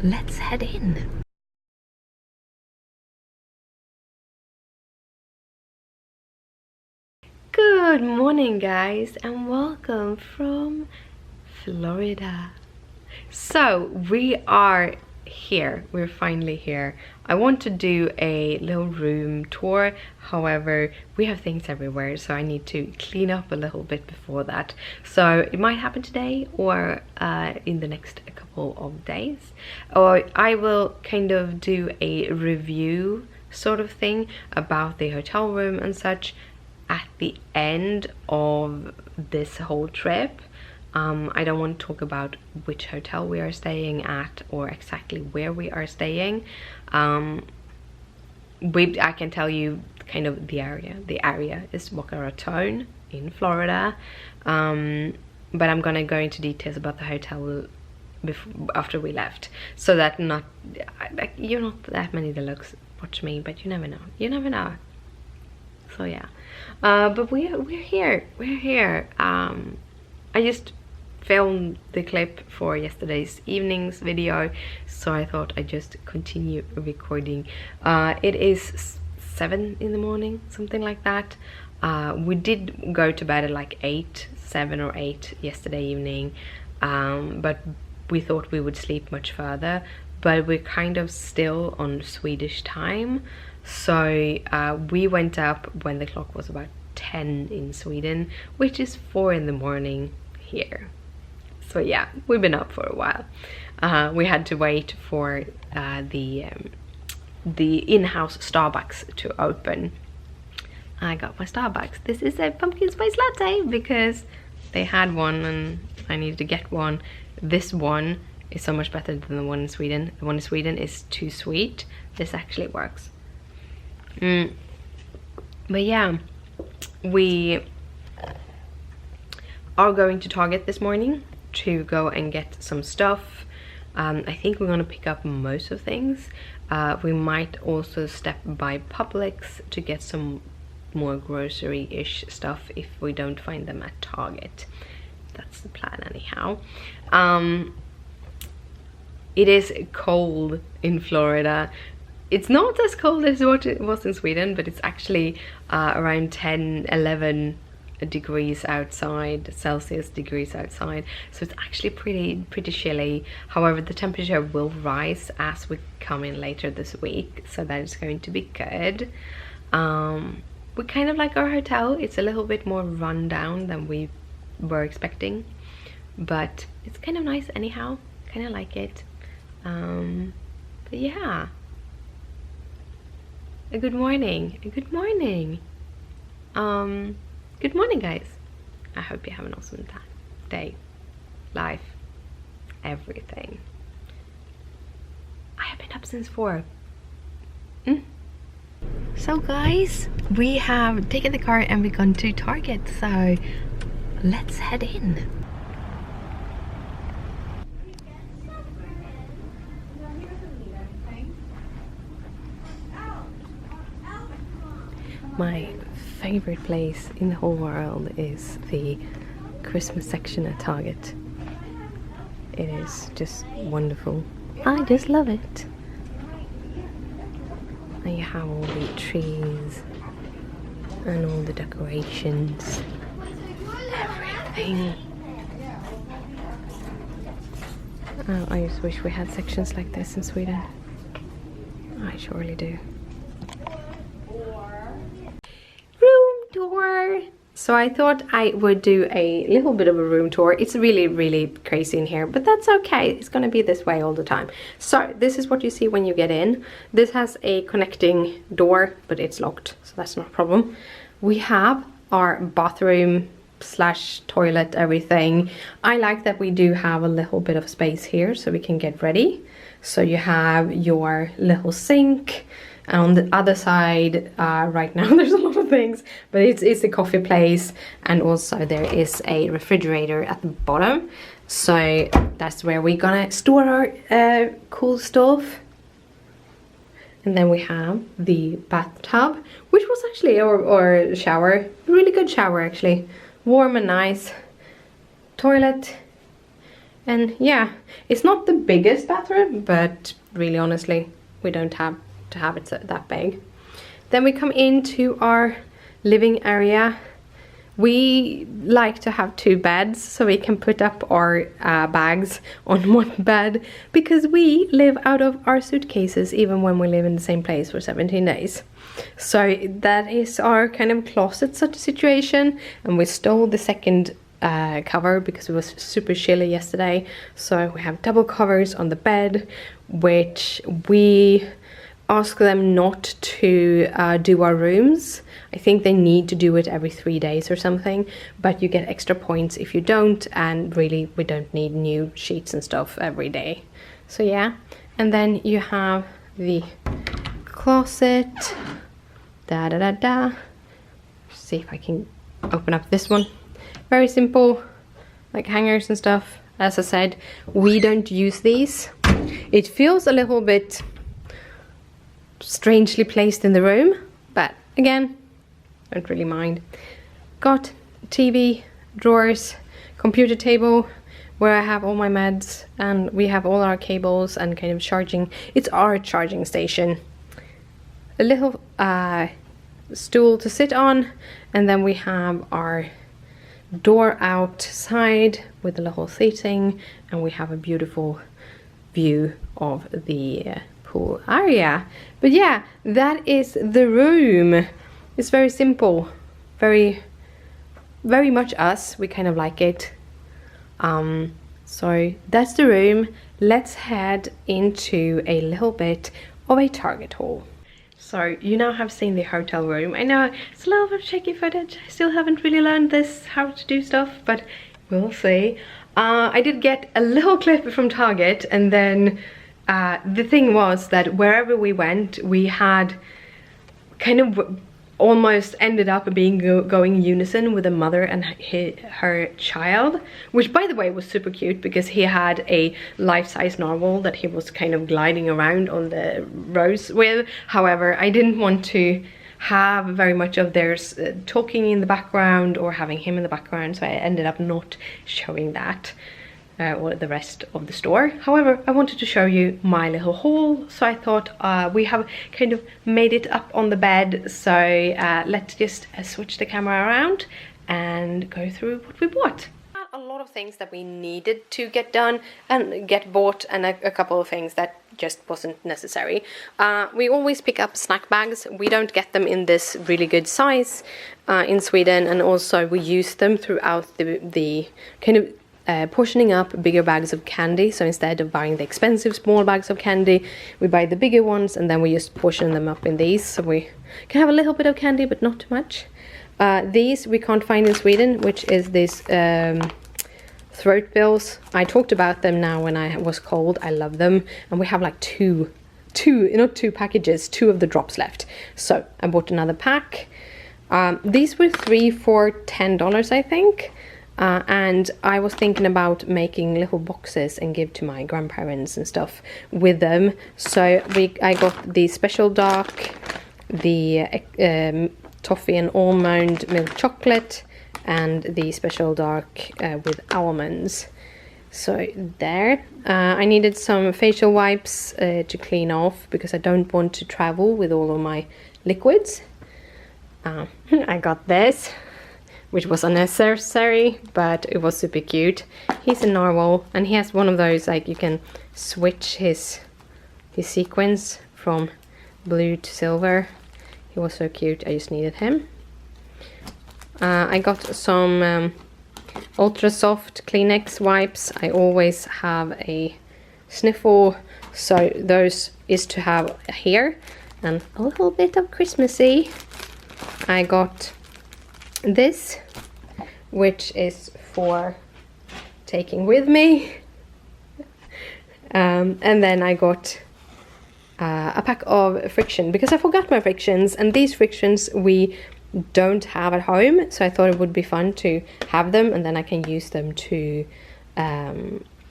let's head in. Good morning, guys, and welcome from Florida. So we are here, we're finally here. I want to do a little room tour, however we have things everywhere, so I need to clean up a little bit before that. So it might happen today or in the next couple of days, or I will kind of do a review sort of thing about the hotel room and such at the end of this whole trip. I don't want to talk about which hotel we are staying at or exactly where we are staying. I can tell you kind of the area. The area is Boca Raton in Florida, but I'm gonna go into details about the hotel after we left, so that not like you're not that many that looks watch me, but you never know. You never know. So yeah, but we're here. We're here. I just filmed the clip for yesterday's evening's video, so I thought I'd just continue recording. It is 7 in the morning, something like that. We did go to bed at like 7 or 8 yesterday evening, but we thought we would sleep much further, but we're kind of still on Swedish time, so we went up when the clock was about 10 in Sweden, which is 4 in the morning here. So yeah, we've been up for a while. We had to wait for the in-house Starbucks to open. I got my Starbucks. This is a pumpkin spice latte because they had one and I needed to get one. This one is so much better than the one in Sweden. The one in Sweden is too sweet. This actually works. But yeah, we are going to Target this morning to go and get some stuff. I think we're gonna pick up most of things. We might also step by Publix to get some more grocery-ish stuff if we don't find them at Target. That's the plan anyhow. It is cold in Florida. It's not as cold as what it was in Sweden, but it's actually around 10-11 degrees outside, Celsius degrees outside, so it's actually pretty chilly. However, the temperature will rise as we come in later this week, so that is going to be good. We kind of like our hotel. It's a little bit more run down than we were expecting, but it's kind of nice anyhow. Kind of like it. But yeah, good morning. Good morning. Good morning, guys. I hope you have an awesome time, day, life, everything. I have been up since 4. So guys, we have taken the car and we've gone to Target, so let's head in. My favorite place in the whole world is the Christmas section at Target. It is just wonderful. I just love it. And you have all the trees and all the decorations, everything. Oh, I just wish we had sections like this in Sweden. I surely do. Tour. So I thought I would do a little bit of a room tour. It's really crazy in here, but that's okay. It's gonna be this way all the time. So this is what you see when you get in. This has a connecting door, but it's locked, so that's not a problem. We have our bathroom slash toilet, everything. I like that we do have a little bit of space here so we can get ready. So you have your little sink. And on the other side, right now there's a lot of things, but it's a coffee place, and also there is a refrigerator at the bottom. So that's where we're gonna store our cool stuff. And then we have the bathtub, which was actually our shower. Really good shower actually. Warm and nice. Toilet. And yeah, it's not the biggest bathroom, but really honestly, we don't have to have it that big. Then we come into our living area. We like to have 2 beds so we can put up our bags on one bed, because we live out of our suitcases even when we live in the same place for 17 days. So that is our kind of closet such a situation, and we stole the second cover because it was super chilly yesterday. So we have double covers on the bed, which we ask them not to do our rooms. I think they need to do it every 3 days or something, but you get extra points if you don't, and really we don't need new sheets and stuff every day. So yeah, and then you have the closet. See if I can open up this one. Very simple, like hangers and stuff. As I said, we don't use these. It feels a little bit strangely placed in the room, but again, don't really mind. Got TV, drawers, computer table where I have all my meds, and we have all our cables and kind of charging. It's our charging station. A little stool to sit on, and then we have our door outside with a little seating, and we have a beautiful view of the pool area. But yeah, that is the room. It's very simple, very much us. We kind of like it. So that's the room. Let's head into a little bit of a Target haul. So you now have seen the hotel room. I know it's a little bit shaky footage. I still haven't really learned this, how to do stuff, but we'll see. I did get a little clip from Target, and then the thing was that wherever we went, we had kind of almost ended up being going in unison with a mother and her child, which by the way was super cute, because he had a life-size narwhal that he was kind of gliding around on the roads with. However, I didn't want to have very much of theirs talking in the background or having him in the background, so I ended up not showing that or the rest of the store. However, I wanted to show you my little haul, so I thought we have kind of made it up on the bed, so let's just switch the camera around and go through what we bought. A lot of things that we needed to get done and get bought, and a couple of things that just wasn't necessary. We always pick up snack bags. We don't get them in this really good size in Sweden, and also we use them throughout the kind of portioning up bigger bags of candy. So instead of buying the expensive small bags of candy, we buy the bigger ones, and then we just portion them up in these, so we can have a little bit of candy but not too much. These we can't find in Sweden, which is this throat pills. I talked about them now when I was cold. I love them, and we have like two packages, 2 of the drops left, so I bought another pack. These were 3 for $10, I think. And I was thinking about making little boxes and give to my grandparents and stuff with them. So I got the special dark, the toffee and almond milk chocolate, and the special dark with almonds. So there. I needed some facial wipes to clean off, because I don't want to travel with all of my liquids. I got this, which was unnecessary, but it was super cute. He's a narwhal, and he has one of those, like, you can switch his sequins from blue to silver. He was so cute, I just needed him. I got some ultra soft Kleenex wipes. I always have a sniffle, so those is to have here, and a little bit of Christmassy. I got this, which is for taking with me, and then I got a pack of friction, because I forgot my frictions, and these frictions we don't have at home, so I thought it would be fun to have them, and then I can use them to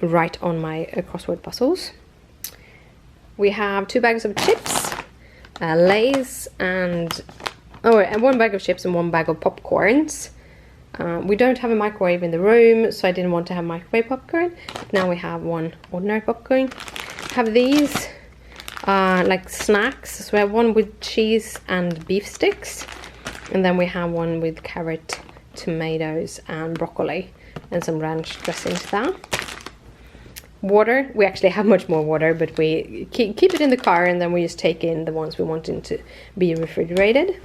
write on my crossword puzzles. We have 2 bags of chips, Lay's, and 1 bag of chips and 1 bag of popcorns. We don't have a microwave in the room, so I didn't want to have microwave popcorn. Now we have one ordinary popcorn. Have these like snacks. So we have one with cheese and beef sticks, and then we have one with carrot, tomatoes and broccoli and some ranch dressing to that. Water, we actually have much more water, but we keep it in the car, and then we just take in the ones we want to be refrigerated.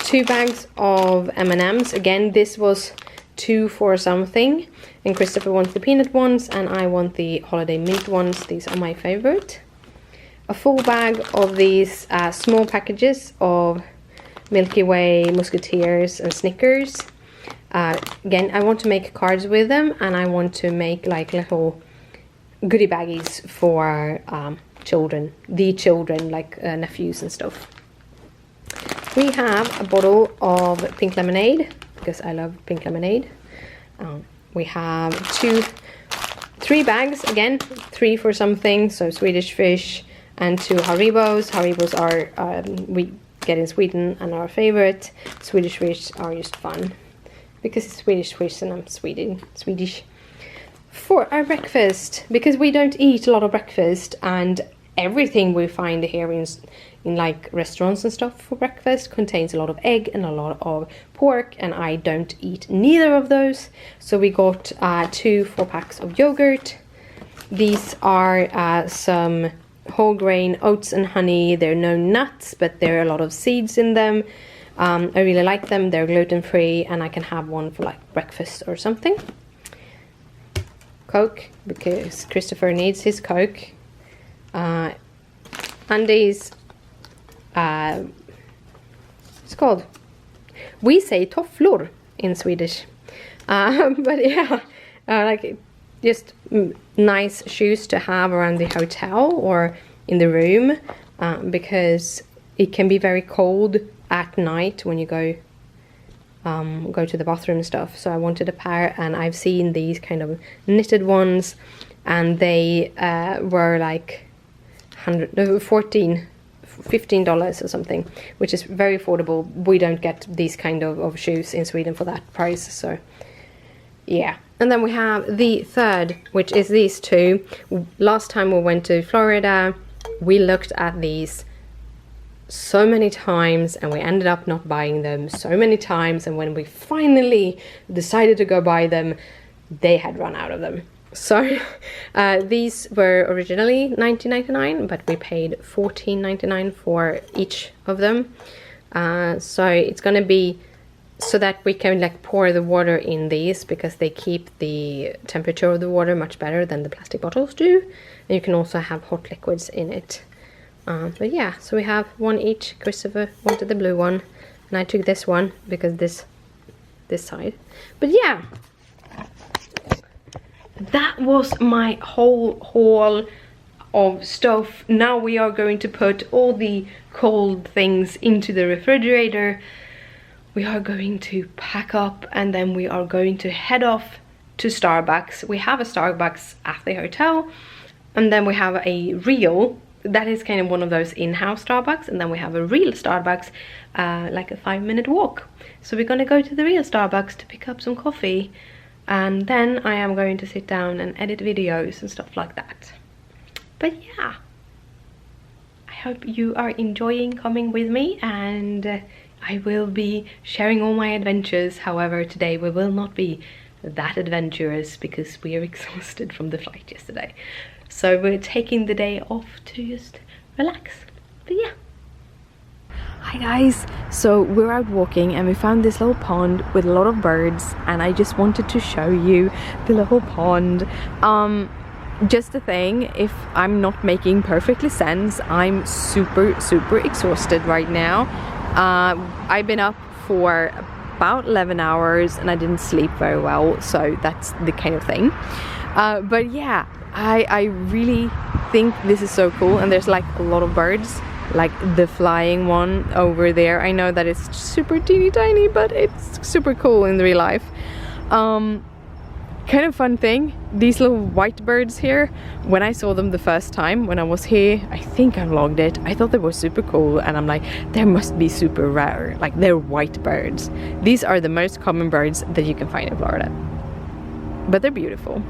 2 bags of M&Ms. Again, this was 2 for something, and Christopher wants the peanut ones and I want the holiday mint ones. These are my favorite. A full bag of these small packages of Milky Way, Musketeers and Snickers. Again, I want to make cards with them, and I want to make like little goodie baggies for children, like nephews and stuff. We have a bottle of pink lemonade, because I love pink lemonade. We have 3 bags, again, 3 for something, so Swedish fish and 2 Haribos. Haribos are, we get in Sweden and our favorite. Swedish fish are just fun, because it's Swedish fish and I'm Swedish. For our breakfast, because we don't eat a lot of breakfast, and everything we find here in like restaurants and stuff for breakfast contains a lot of egg and a lot of pork, and I don't eat neither of those. So we got 2 4-packs of yogurt. These are some whole grain oats and honey. There are no nuts, but there are a lot of seeds in them. I really like them. They're gluten-free, and I can have one for like breakfast or something. Coke, because Christopher needs his Coke. Undies. It's called, we say tofflor in Swedish, but yeah, like just nice shoes to have around the hotel or in the room, because it can be very cold at night when you go to the bathroom and stuff. So I wanted a pair, and I've seen these kind of knitted ones, and they were like $15 or something, which is very affordable. We don't get these kind of shoes in Sweden for that price, so yeah. And then we have the third, which is these 2. Last time we went to Florida, we looked at these so many times, and we ended up not buying them so many times, and when we finally decided to go buy them, they had run out of them. So these were originally $19.99, but we paid $14.99 for each of them. So it's gonna be so that we can like pour the water in these, because they keep the temperature of the water much better than the plastic bottles do, and you can also have hot liquids in it. But yeah, so we have 1 each. Christopher wanted the blue one, and I took this one because this side. But yeah, that was my whole haul of stuff. Now we are going to put all the cold things into the refrigerator. We are going to pack up, and then we are going to head off to Starbucks. We have a Starbucks at the hotel, and then we have a real, that is kind of one of those in-house Starbucks, and then we have a real Starbucks, like a 5-minute walk. So we're gonna go to the real Starbucks to pick up some coffee, and then I am going to sit down and edit videos and stuff like that. But yeah, I hope you are enjoying coming with me, and I will be sharing all my adventures. However, today we will not be that adventurous because we are exhausted from the flight yesterday. So we're taking the day off to just relax. But yeah. Hi guys, so we're out walking and we found this little pond with a lot of birds, and I just wanted to show you the little pond. Just a thing, if I'm not making perfectly sense, I'm super exhausted right now. I've been up for about 11 hours and I didn't sleep very well, so that's the kind of thing. But yeah, I really think this is so cool, and there's like a lot of birds, like the flying one over there. I know that it's super teeny tiny, but it's super cool in real life. kind of fun thing, these little white birds here, when I saw them the first time when I was here, I think I vlogged it, I thought they were super cool, and I'm like, they must be super rare, like they're white birds. These are the most common birds that you can find in Florida, but they're beautiful.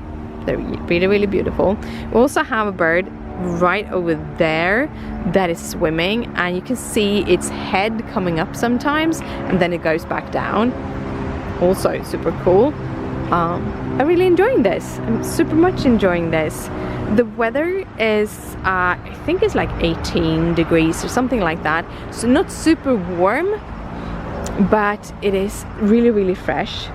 They're really, really beautiful. We also have a bird right over there that is swimming, and you can see its head coming up sometimes and then it goes back down. Also super cool. I'm really enjoying this. I'm super much enjoying this. The weather is I think it's like 18 degrees or something like that, so not super warm, but it is really, really fresh.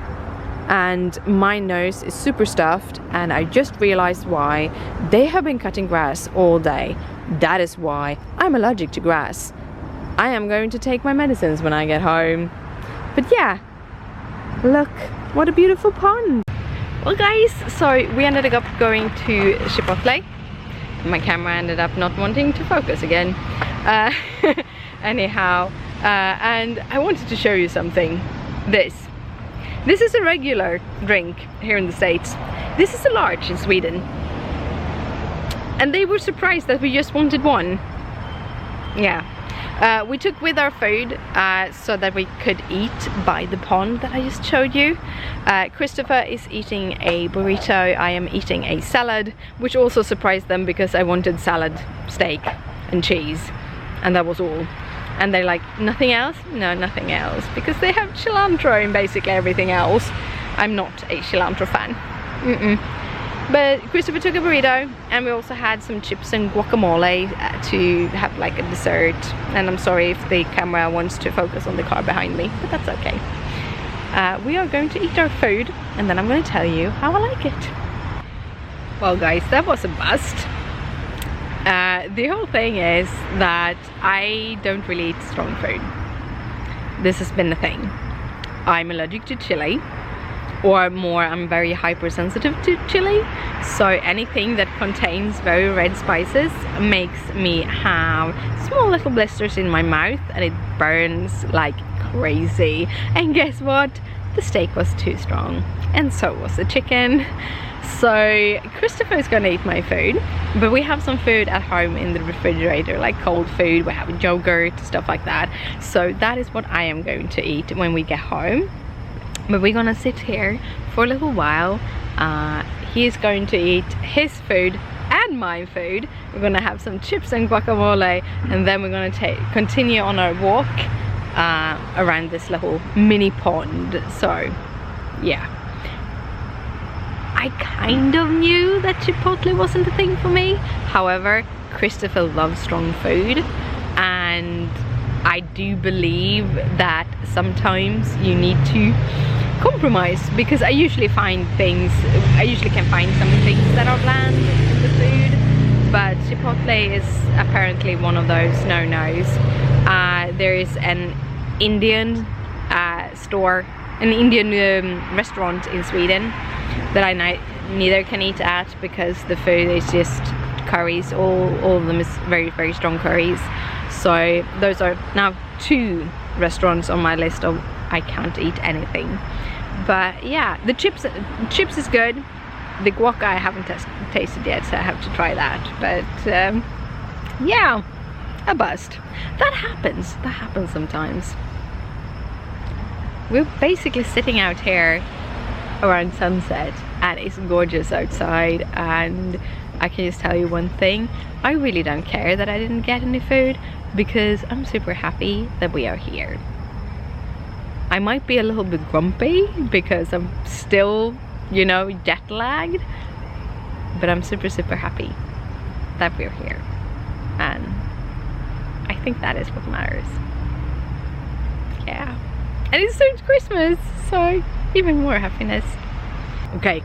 And my nose is super stuffed, and I just realized why. They have been cutting grass all day. That is why I'm allergic to grass. I am going to take my medicines when I get home. But yeah, look, what a beautiful pond. Well guys, so we ended up going to Chipotle. My camera ended up not wanting to focus again. Anyhow, and I wanted to show you something. This is a regular drink here in the States. This is a large in Sweden. And they were surprised that we just wanted one. Yeah. We took with our food so that we could eat by the pond that I just showed you. Christopher is eating a burrito. I am eating a salad, which also surprised them because I wanted salad, steak and cheese. And that was all. And they're like, nothing else? No, nothing else. Because they have cilantro in basically everything else. I'm not a cilantro fan. But Christopher took a burrito, and we also had some chips and guacamole to have like a dessert. And I'm sorry if the camera wants to focus on the car behind me, but that's okay. We are going to eat our food, and then I'm going to tell you how I like it. Well guys, that was a bust. The whole thing is that I don't really eat strong food. This has been the thing. I'm allergic to chili, or more, I'm very hypersensitive to chili. So anything that contains very red spices makes me have small little blisters in my mouth, and it burns like crazy. And guess what? The steak was too strong, and so was the chicken. So Christopher is gonna eat my food, but we have some food at home in the refrigerator, like cold food. We have yogurt, stuff like that. So that is what I am going to eat when we get home. But we're gonna sit here for a little while. He is going to eat his food and my food. We're gonna have some chips and guacamole, and then we're gonna continue on our walk around this little mini pond. So yeah, I kind of knew that Chipotle wasn't a thing for me. However, Christopher loves strong food, and I do believe that sometimes you need to compromise, because I usually can find some things that are bland in the food, but Chipotle is apparently one of those no-nos. There is an Indian store, an Indian restaurant in Sweden that I neither can eat at, because the food is just curries. All of them is very, very strong curries. So those are now 2 restaurants on my list of I can't eat anything. But yeah, the chips is good. The guac I haven't tasted yet, so I have to try that. But yeah, a bust. That happens sometimes. We're basically sitting out here around sunset, and it's gorgeous outside, and I can just tell you one thing, I really don't care that I didn't get any food, because I'm super happy that we are here. I might be a little bit grumpy because I'm still, you know, jet lagged, but I'm super, super happy that we're here, and I think that is what matters. Yeah, and it's soon Christmas, so even more happiness. Okay,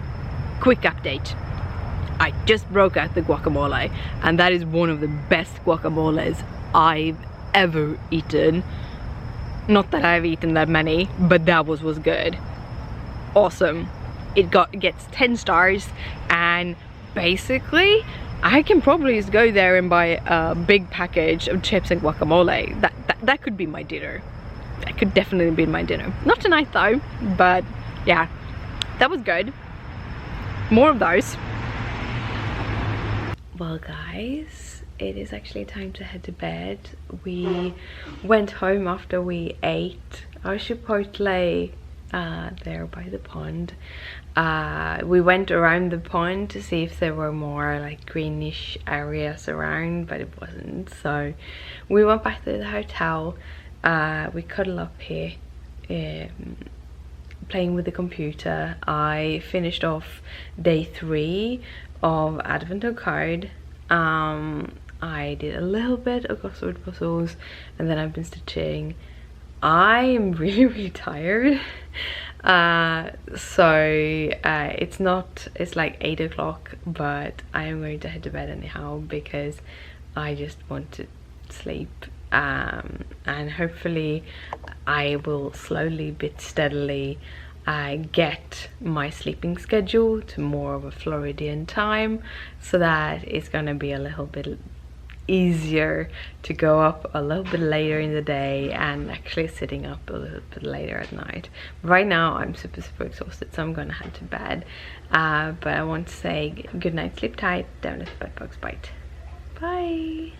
quick update. I just broke out the guacamole, and that is one of the best guacamoles I've ever eaten. Not that I've eaten that many, but that was good. Awesome. It gets 10 stars, and basically I can probably just go there and buy a big package of chips and guacamole. That could be my dinner. That could definitely be my dinner. Not tonight though, but yeah, that was good. More of those. Well guys, it is actually time to head to bed. We went home after we ate our Chipotle there by the pond. We went around the pond to see if there were more like greenish areas around, but it wasn't. So we went back to the hotel. We cuddled up here playing with the computer. I finished off day 3 of Advent card. I did a little bit of crossword puzzles, and then I've been stitching. I am really tired. It's like 8 o'clock, but I am going to head to bed anyhow because I just want to sleep. And hopefully I will slowly but steadily get my sleeping schedule to more of a Floridian time, so that it's gonna be a little bit easier to go up a little bit later in the day and actually sitting up a little bit later at night. Right now I'm super exhausted, so I'm gonna head to bed, but I want to say good night, sleep tight, don't let the bedbugs bite. Bye.